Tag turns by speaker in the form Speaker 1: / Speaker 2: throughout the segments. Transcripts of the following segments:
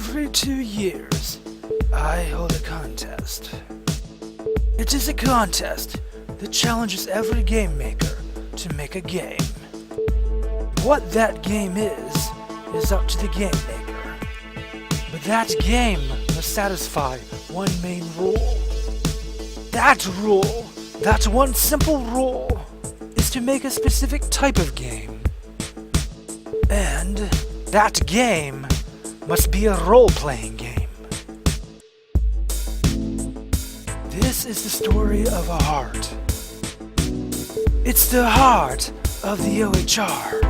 Speaker 1: Every 2 years, I hold a contest. It is a contest that challenges every game maker to make a game. What that game is up to the game maker. But that game must satisfy one main rule. That rule, that one simple rule, is to make a specific type of game. And that game must be a role-playing game. This is the story of a heart. It's the heart of the OHR.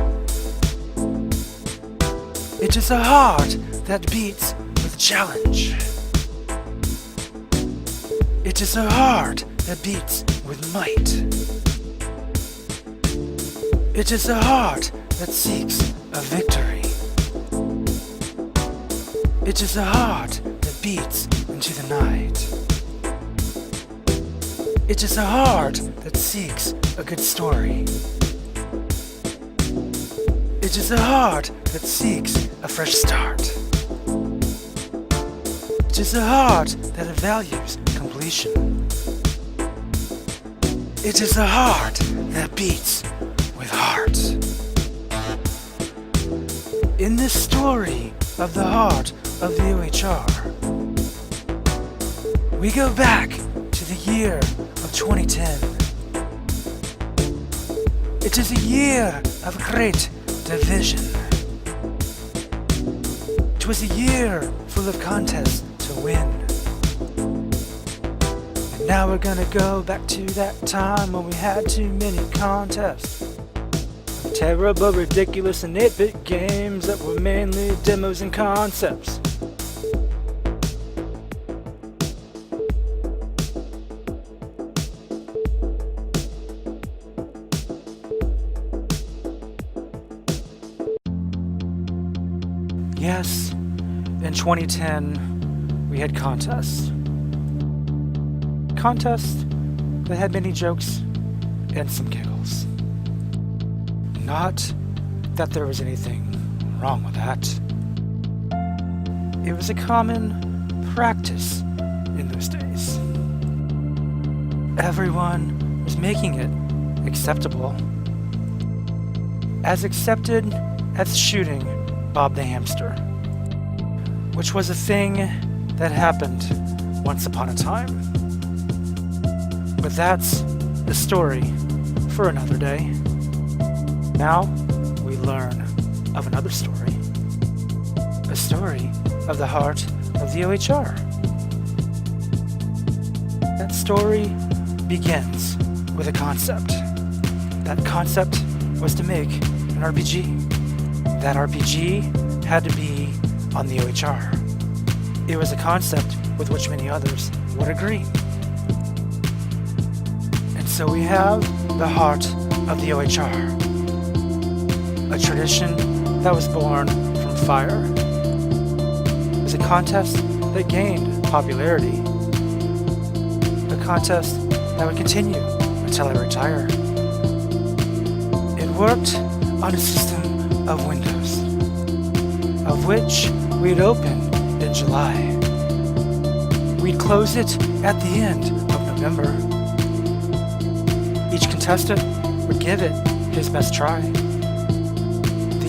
Speaker 1: It is a heart that beats with challenge. It is a heart that beats with might. It is a heart that seeks a victory. It is a heart that beats into the night. It is a heart that seeks a good story. It is a heart that seeks a fresh start. It is a heart that values completion. It is a heart that beats with heart. In this story of the heart of the OHR, we go back to the year of 2010. It is a year of great division. It was a year full of contests to win. And now we're gonna go back to that time when we had too many contests. Terrible, ridiculous, and 8-bit games that were mainly demos and concepts. Yes, in 2010, we had contests. Contests that had many jokes and some giggles. Not that there was anything wrong with that. It was a common practice in those days. Everyone was making it acceptable. As accepted as shooting Bob the Hamster, which was a thing that happened once upon a time. But that's the story for another day. Now we learn of another story. A story of the heart of the OHR. That story begins with a concept. That concept was to make an RPG. That RPG had to be on the OHR. It was a concept with which many others would agree. And so we have the heart of the OHR. A tradition that was born from fire. It was a contest that gained popularity. A contest that would continue until I retire. It worked on a system of windows, of which we'd open in July. We'd close it at the end of November. Each contestant would give it his best try.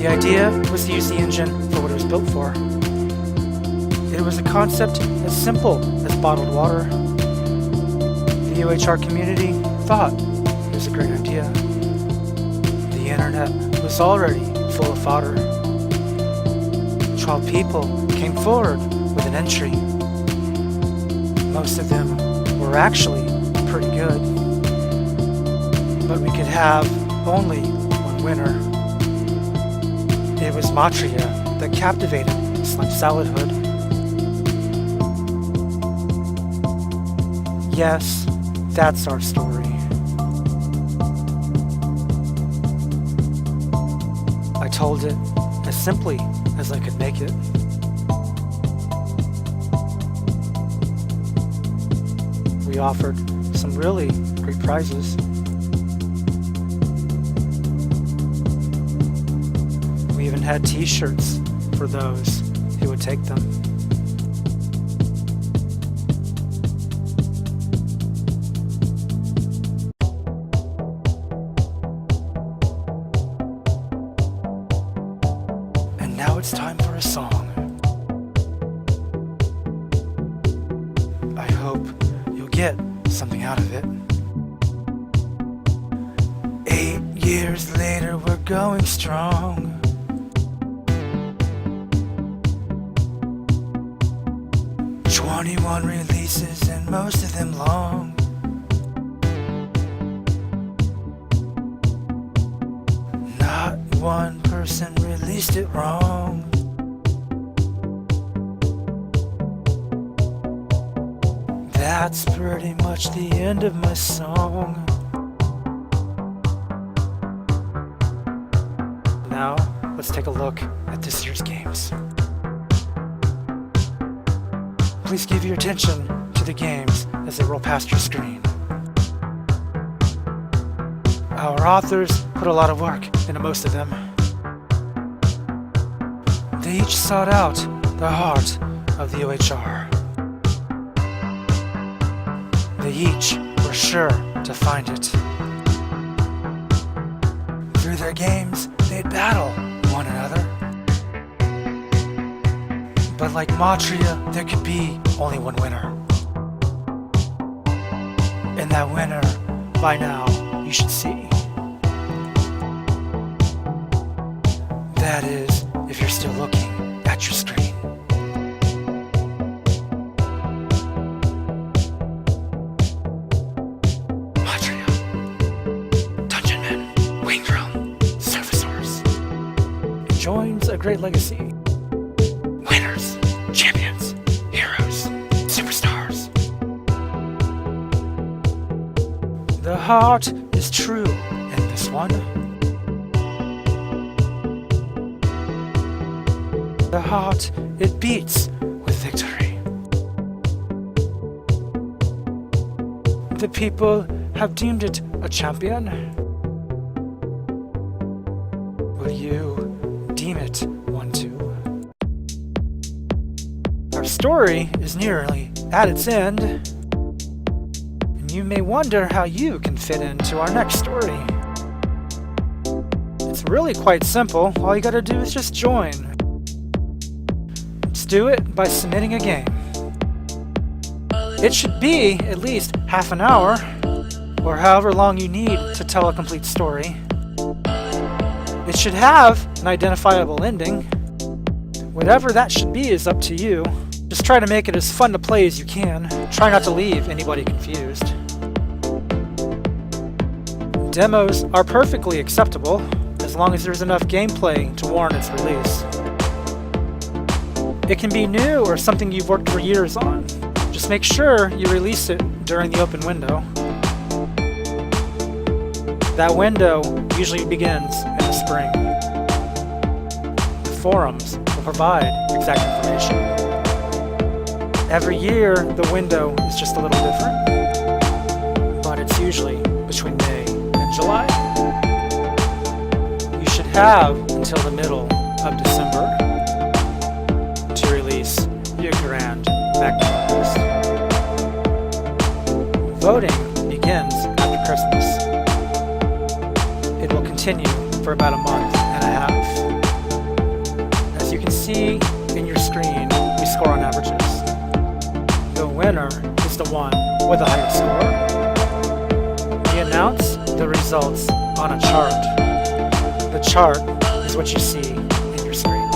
Speaker 1: The idea was to use the engine for what it was built for. It was a concept as simple as bottled water. The OHR community thought it was a great idea. The internet was already full of fodder. 12 people came forward with an entry. Most of them were actually pretty good. But we could have only one winner. It was Matria that captivated Slim Saladhood. Yes, that's our story. I told it as simply as I could make it. We offered some really great prizes. We even had t-shirts for those he would take them. And now it's time for a song. I hope you'll get something out of it. 8 years later, we're going strong. "21 releases and most of them long. Not one person released it wrong. That's pretty much the end of my song. Now, let's take a look at this year's games. Please give your attention to the games as they roll past your screen. Our authors put a lot of work into most of them. They each sought out the heart of the OHR. They each were sure to find it. Through their games, they'd battle one another. But like Matria, there could be only one winner. And that winner, by now, you should see. That is, if you're still looking at your screen. Matria, Dungeon Men, Wing Drum, Surfacers. It joins a great legacy. Winners, champions, heroes, superstars. The heart is true in this one. The heart, it beats with victory. The people have deemed it a champion. Will you deem it one too? Our story is nearly at its end, and you may wonder how you can fit into our next story. It's really quite simple. All you gotta do is just join. Just do it by submitting a game. It should be at least half an hour, or however long you need to tell a complete story. It should have an identifiable ending. Whatever that should be is up to you. Just try to make it as fun to play as you can. Try not to leave anybody confused. Demos are perfectly acceptable, as long as there's enough gameplay to warrant its release. It can be new or something you've worked for years on. Just make sure you release it during the open window. That window usually begins in the spring. The forums will provide exact information. Every year, the window is just a little different, but it's usually between May and July. You should have until the middle of December to release your grand magnum opus. Voting begins after Christmas. It will continue for about a month and a half. As you can see in your screen, we score on averages. The winner is the one with the highest score. We announce the results on a chart. The chart is what you see in your screen.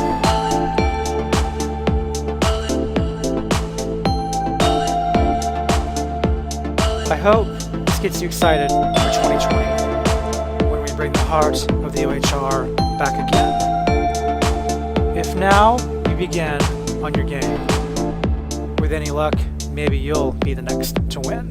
Speaker 1: I hope this gets you excited for 2020, when we bring the heart of the OHR back again. If now you begin on your game, with any luck, maybe you'll be the next to win.